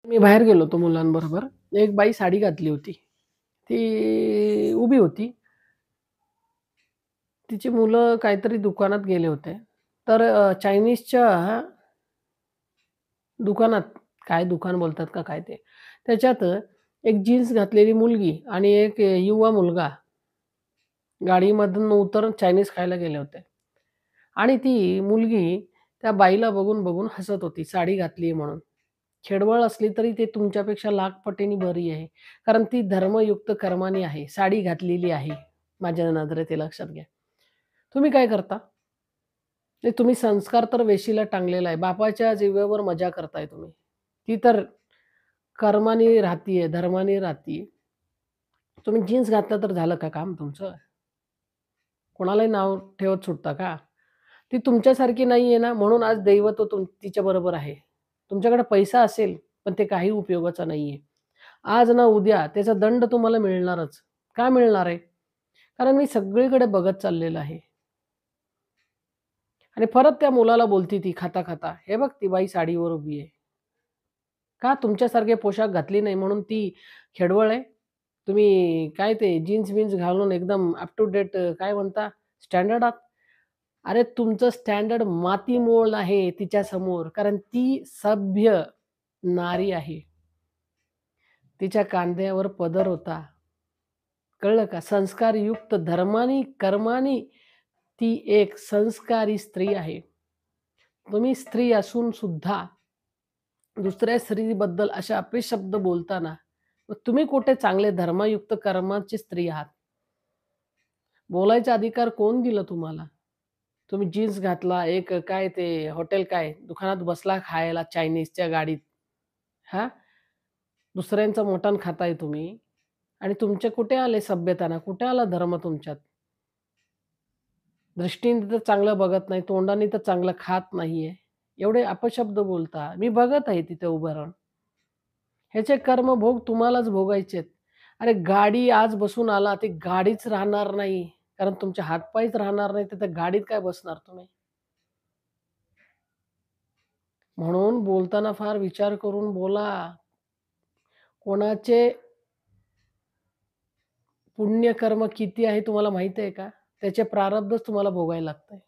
मी बाहेर गेलो होतो मुलांबरोबर. एक बाई साडी घातली होती. ती उभी होती. तिची मुलं काहीतरी दुकानात गेले होते. तर चायनीजच्या दुकानात, काय दुकान बोलतात का काय ते, त्याच्यात एक जीन्स घातलेली मुलगी आणि एक युवा मुलगा गाडीमधून उतरून चायनीज खायला गेले होते. आणि ती मुलगी त्या बाईला बघून हसत होती, साडी घातली म्हणून. खेडवळ असली तरी ते तुमच्यापेक्षा लाख पटीने बरी आहे. कारण ती धर्मयुक्त कर्मानी आहे. साडी घातलेली आहे. माझ्या नजरेत हे लक्षात घ्या. तुम्ही काय करता? ते तुम्ही संस्कार तर वेशीला टांगलेला आहे. बापाच्या जीवावर मजा करताय तुम्ही. ती तर कर्माने राहतीये, धर्माने राहतीये. तुम्ही जीन्स घातलं तर झालं का काम तुमचं? कोणालाही नाव ठेवत सुटता का? ती तुमच्यासारखी नाहीये ना, म्हणून आज दैवत्व तिच्याबरोबर आहे. तुमच्याकडे पैसा असेल, पण ते काही उपयोगाचं नाहीये. आज ना उद्या त्याचा दंड तुम्हाला मिळणारच. का मिळणार आहे? कारण मी सगळीकडे बघत चाललेलं आहे. आणि परत त्या मुलाला बोलती ती खाता-खाता, "हे बघ ती बाई साडीवर उभी आहे." का तुमच्यासारखे पोशाख घातली नाही म्हणून ती खेडवळ आहे? तुम्ही काय ते जीन्स-बिन्स घालून एकदम अप टू डेट काय म्हणता स्टँडर्ड आहात? अरे तुमचं स्टँडर्ड मातीमोल आहे तिच्यासमोर. कारण ती सभ्य नारी आहे. तिच्या कांद्यावर पदर होता. कळलं का? संस्कारयुक्त धर्मानी, कर्मानी ती एक संस्कारी स्त्री आहे. तुम्ही स्त्री असून सुद्धा दुसऱ्या स्त्रीबद्दल असे अपशब्द बोलताना, मग तुम्ही कुठे चांगले धर्मयुक्त कर्माची स्त्री आहात? बोलायचा अधिकार कोण दिलं तुम्हाला? तुम्ही जीन्स घातला, एक काय ते हॉटेल काय दुकानात बसला खायला चायनीजच्या गाडीत. हां? दुसऱ्यांचं मटण खाताय तुम्ही आणि तुमचे कुठे आले सभ्यताना? कुठे आला धर्म तुमच्यात? दृष्टीने तर चांगलं बघत नाही, तोंडाने तर चांगलं खात नाहीये. एवढे अपशब्द बोलता. मी बघत आहे तिथे उभं राहून. ह्याचे कर्मभोग तुम्हालाच भोगायचेत. अरे गाडी आज बसून आला, ती गाडीच राहणार नाही. कारण तुमचे हात राहणार नाही, तर त्या गाडीत काय बसणार तुम्ही? म्हणून बोलताना फार विचार करून बोला. कोणाचे पुण्यकर्म किती आहे तुम्हाला माहिती आहे का? त्याचे प्रारब्धच तुम्हाला भोगायला लागतंय.